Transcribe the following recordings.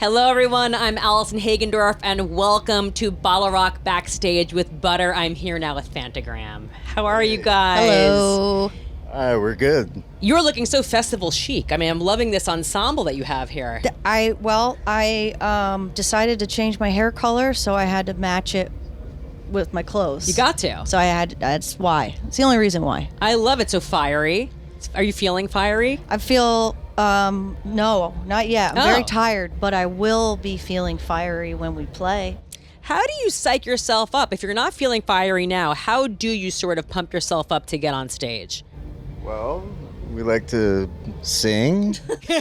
Hello, everyone. I'm Allison Hagendorf, and welcome to BottleRock Backstage with Butter. I'm here now with Phantogram. How are you guys? Hello. We're good. You're looking so festival chic. I mean, I'm loving this ensemble that you have here. I decided to change my hair color, so I had to match it with my clothes. You got to. So I had. That's why. It's the only reason why. I love it. So fiery. Are you feeling fiery? I feel. No, not yet. I'm very tired, but I will be feeling fiery when we play. How do you psych yourself up? If you're not feeling fiery now, how do you sort of pump yourself up to get on stage? Well, we like to sing. We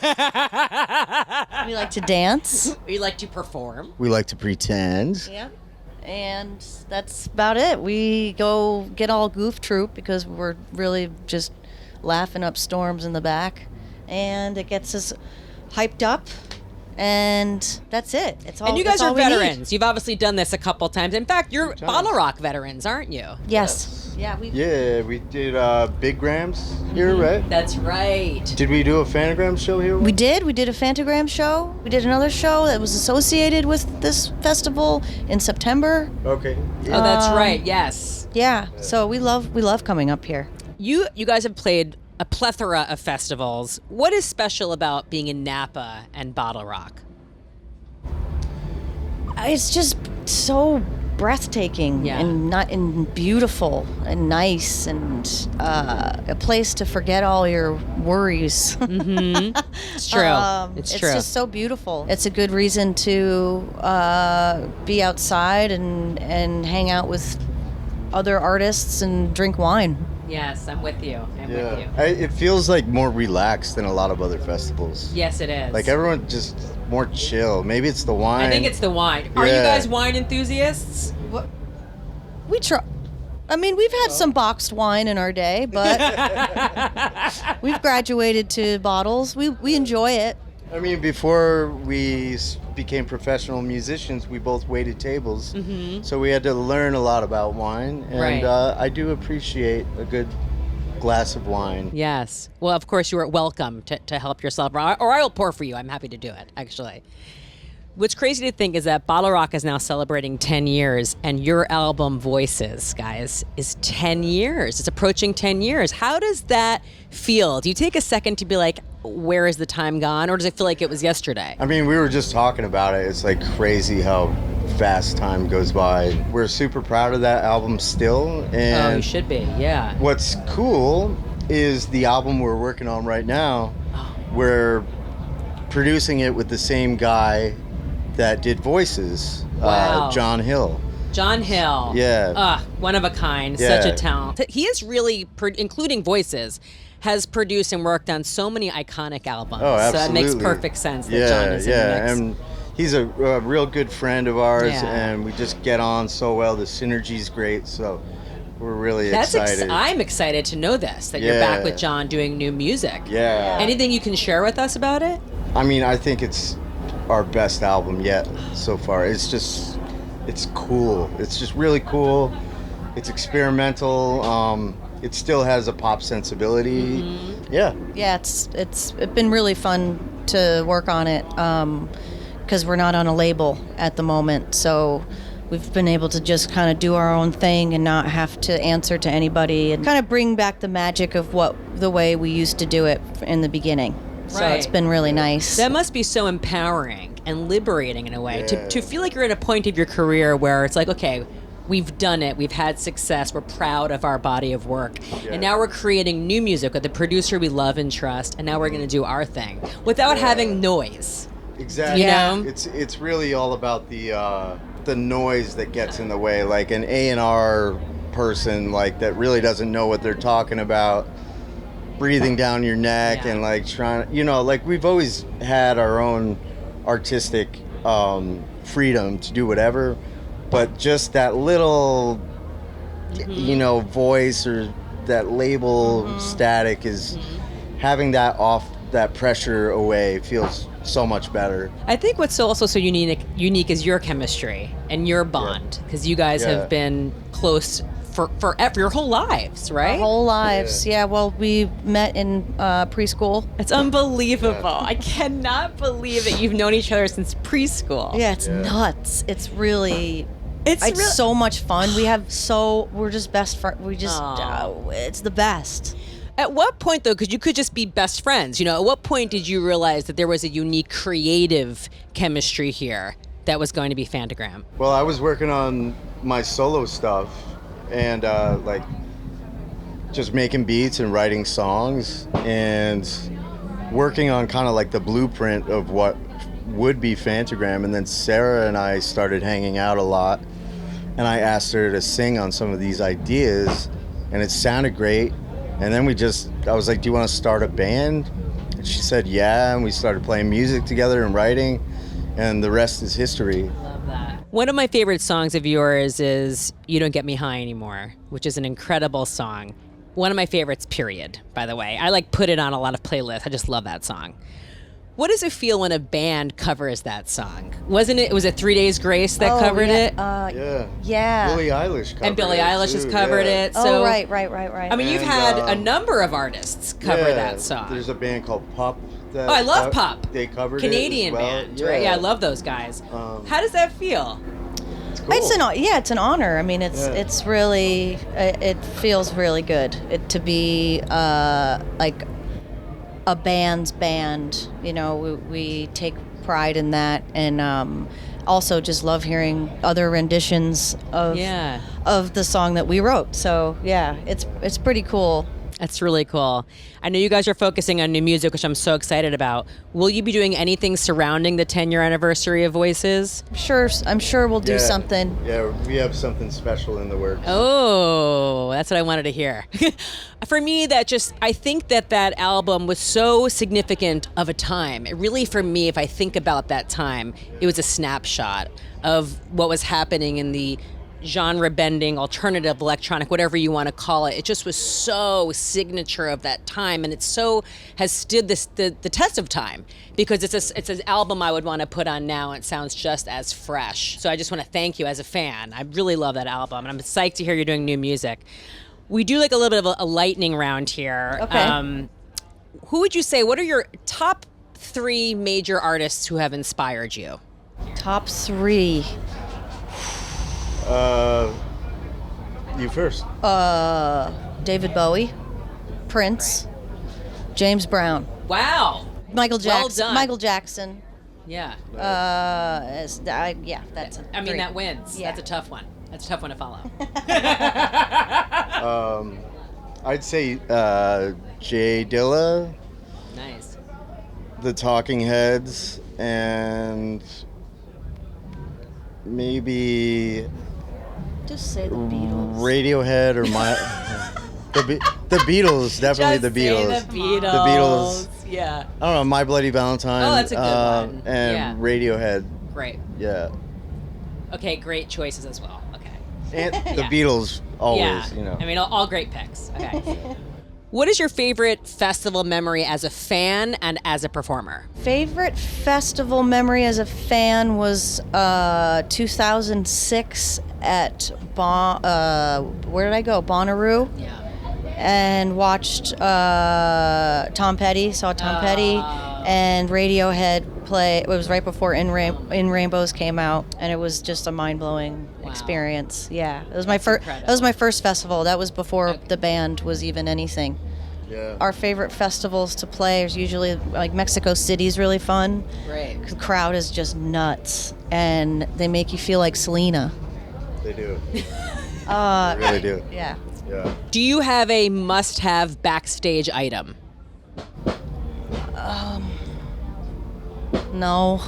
like to dance. We like to perform. We like to pretend. Yeah. And that's about it. We go get all goof troop because we're really just laughing up storms in the back. And it gets us hyped up. And that's it. It's all. And you guys are we need. veterans. You've obviously done this a couple times. In fact, you're BottleRock veterans, aren't you? Yes. Yeah, we did Big Grams here, right? That's right. Did we do a Phantogram show here? We did. We did a Phantogram show. We did another show that was associated with this festival in September. Okay. Yeah. Oh, that's right. Yes. Yeah. So we love coming up here. You guys have played a plethora of festivals. What is special about being in Napa and BottleRock? It's just so breathtaking and beautiful and nice and a place to forget all your worries. Mm-hmm. It's true. It's true. It's just so beautiful. It's a good reason to be outside and hang out with other artists and drink wine. Yes, I'm with you. I'm with you. It feels like more relaxed than a lot of other festivals. Yes, it is. Like everyone just more chill. Maybe it's the wine. I think it's the wine. Are you guys wine enthusiasts? What? We try. I mean, we've had some boxed wine in our day, but we've graduated to bottles. We enjoy it. I mean, before we became professional musicians, we both waited tables. Mm-hmm. So we had to learn a lot about wine. And I do appreciate a good glass of wine. Yes. Well, of course, you are welcome to help yourself. Or I will pour for you. I'm happy to do it, actually. What's crazy to think is that BottleRock is now celebrating 10 years, and your album Voices, guys, is 10 years. It's approaching 10 years. How does that feel? Do you take a second to be like, where is the time gone? Or does it feel like it was yesterday? I mean, we were just talking about it. It's like crazy how fast time goes by. We're super proud of that album still. And you should be, yeah. What's cool is the album we're working on right now. We're producing it with the same guy that did Voices, John Hill. John Hill. Yeah. One of a kind. Yeah. Such a talent. He is really, including Voices, has produced and worked on so many iconic albums. Oh, absolutely. So it makes perfect sense that John is in the mix. And he's a real good friend of ours, and we just get on so well. The synergy's great, so we're really excited. I'm excited to know this, that you're back with John doing new music. Yeah. Anything you can share with us about it? I mean, I think it's our best album yet so far. It's cool. It's just really cool. It's experimental. It still has a pop sensibility. Mm-hmm. Yeah, it's been really fun to work on it because we're not on a label at the moment, so we've been able to just kind of do our own thing and not have to answer to anybody and kind of bring back the magic of the way we used to do it in the beginning. So it's been really nice. That must be so empowering and liberating in a way to feel like you're at a point of your career where it's like, okay, we've done it. We've had success. We're proud of our body of work. Yeah. And now we're creating new music with the producer we love and trust. And now we're going to do our thing without having noise. Exactly. You know? It's really all about the noise that gets in the way. Like an A&R person that really doesn't know what they're talking about, breathing down your neck and trying, we've always had our own artistic freedom to do whatever. But just that little, voice or that label static is having that off, that pressure away feels so much better. I think what's also so unique is your chemistry and your bond, because you guys have been close for your whole lives, right? Our whole lives. Yeah. Well, we met in preschool. It's unbelievable. I cannot believe that you've known each other since preschool. Yeah, it's nuts. It's really. It's so much fun. We're just best friends. It's the best. At what point, though, because you could just be best friends, at what point did you realize that there was a unique creative chemistry here that was going to be Phantogram? Well, I was working on my solo stuff and just making beats and writing songs and working on kind of like the blueprint of what would be Phantogram. And then Sarah and I started hanging out a lot, and I asked her to sing on some of these ideas, and it sounded great. And then I was like, do you want to start a band? And she said, yeah, and we started playing music together and writing, and the rest is history. Love that. One of my favorite songs of yours is You Don't Get Me High Anymore, which is an incredible song. One of my favorites, period, by the way. I put it on a lot of playlists. I just love that song. What does it feel when a band covers that song? Was it 3 Days Grace that covered it? Yeah. Billie Eilish covered it. And Billie Eilish has covered it. So, right. I mean, you've had a number of artists cover that song. There's a band called Pop. I love Pop. They covered Canadian it as well. band, right? Yeah, I love those guys. How does that feel? It's cool. It's an honor. I mean, it's really, it feels really good to be like a band's band. We take pride in that, and also just love hearing other renditions of the song that we wrote. So yeah, it's pretty cool. That's really cool. I know you guys are focusing on new music, which I'm so excited about. Will you be doing anything surrounding the 10-year anniversary of Voices? I'm sure we'll do something. Yeah, we have something special in the works. Oh, that's what I wanted to hear. For me, I think that album was so significant of a time. It really, for me, if I think about that time, it was a snapshot of what was happening in the genre-bending, alternative, electronic, whatever you want to call it. It just was so signature of that time, and has stood the test of time, because it's an album I would want to put on now, and it sounds just as fresh. So I just want to thank you as a fan. I really love that album, and I'm psyched to hear you're doing new music. We do a little bit of a lightning round here. Okay. Who would you say, what are your top 3 major artists who have inspired you? Top 3. You first. David Bowie, Prince, James Brown. Wow. Michael Jackson. Well done. Michael Jackson. Yeah. That's I mean, 3. that wins. Yeah. That's a tough one. That's a tough one to follow. I'd say Jay Dilla, Nice. the Talking Heads, and maybe Just say the Beatles. Radiohead or the Beatles, definitely Just the Beatles. Say the Beatles. The Beatles. Yeah. I don't know, My Bloody Valentine. Oh, that's a good one. And Radiohead. Great. Yeah. Okay, great choices as well. Okay. And the Beatles always, I mean, all great picks. Okay. What is your favorite festival memory as a fan and as a performer? Favorite festival memory as a fan was 2006 at where did I go? Bonnaroo. Yeah. And watched Tom Petty, saw Tom Petty, and Radiohead play. It was right before In Rainbows came out, and it was just a mind-blowing experience. Yeah, it was my first. That was my first festival. That was before the band was even anything. Yeah. Our favorite festivals to play is usually like Mexico City's really fun. Great. The crowd is just nuts, and they make you feel like Selena. They do. They really do. Yeah. Yeah. Do you have a must-have backstage item? No,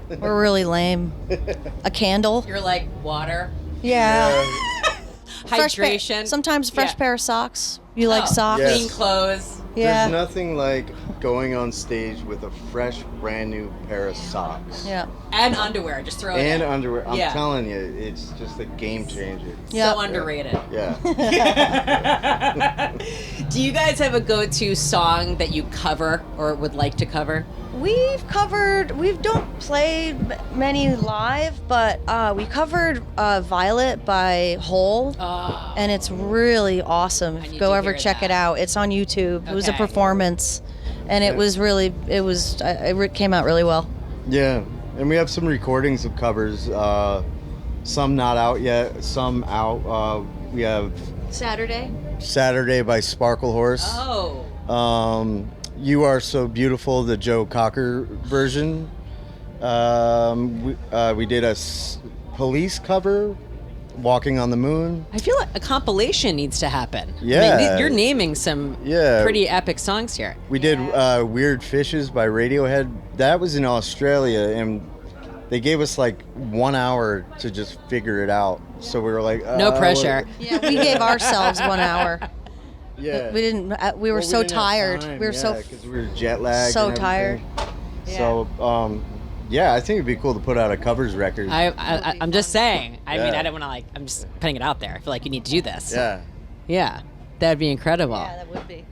we're really lame. A candle. You're like water, Yeah. hydration. Sometimes fresh pair of socks. You like Oh, socks? Yes. clean clothes. Yeah. There's nothing like going on stage with a fresh, brand new pair of socks. Yeah. And underwear, just throw it And in. underwear. I'm Yeah. telling you, it's just a game changer. Yeah. So underrated. Yeah. Do you guys have a go-to song that you cover or would like to cover? We don't play many live, but we covered Violet by Hole. Oh. And it's really awesome. need Go to ever hear check it that. out. It's on YouTube. It was a Okay. performance, and it came out really well. Yeah. And we have some recordings of covers. Some not out yet, some out. We have Saturday by Sparkle Horse. Oh. You Are So Beautiful, the Joe Cocker version. We did a Police cover, Walking on the Moon. I feel like a compilation needs to happen. Yeah. I mean, you're naming some pretty epic songs here. We did Weird Fishes by Radiohead. That was in Australia, and they gave us like 1 hour to just figure it out. So we were like, No pressure. Yeah, we gave ourselves 1 hour. Yeah. We didn't. We were so tired. We were so because we were jet lagged. so and tired. everything. So, yeah, I think it'd be cool to put out a covers record. I'm just saying. I mean, Yeah. I don't want to I'm just putting it out there. I feel like you need to do this. Yeah. Yeah. That'd be incredible. Yeah, that would be.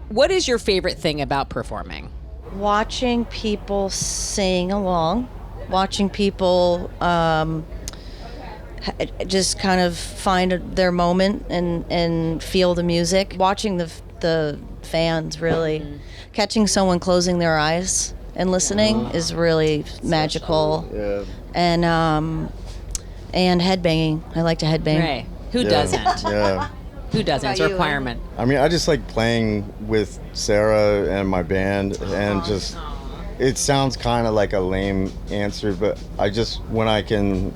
What is your favorite thing about performing? Watching people sing along, watching people just kind of find their moment and feel the music. Watching the fans really, catching someone closing their eyes and listening is really magical. Yeah. And headbanging. I like to headbang. Right. Who Yeah. doesn't? Yeah. Who doesn't? It's a about you? requirement. I mean, I just like playing with Sarah and my band, and just it sounds kind of like a lame answer, but when I can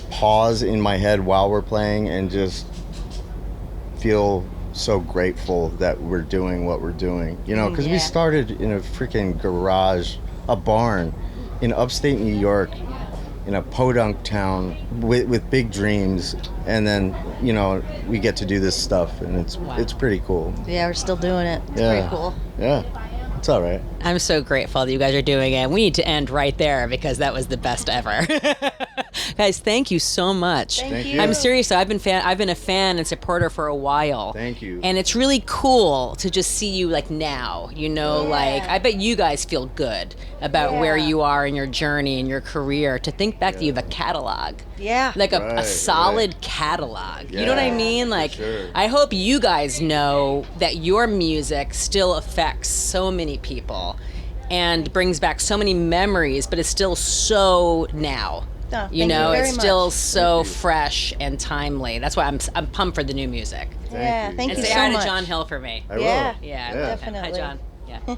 pause in my head while we're playing and just feel so grateful that we're doing what we're doing, because we Yeah. started in a freaking garage, a barn in upstate New York, in a podunk town with big dreams, and then we get to do this stuff, and it's pretty cool. Yeah, we're still doing it. It's Yeah. pretty cool. Yeah, it's all right. I'm so grateful that you guys are doing it. We need to end right there because that was the best ever. Guys, thank you so much. Thank you. I'm serious. I've been a fan and supporter for a while. Thank you. And it's really cool to just see you now. Like I bet you guys feel good about where you are in your journey and your career. To think back that you have a catalog. Yeah. Like a Right, solid catalog. You know what I Yeah, mean? for Like, sure. I hope you guys know that your music still affects so many people and brings back so many memories, but it's still so now. Oh, thank You you know, very it's still much. so Thank you. fresh and timely. That's why I'm pumped for the new music. Yeah, you. thank And you say so hi much. to John Hill for me. I will. Yeah. Yeah, Yeah. Hi, Definitely. John. Yeah.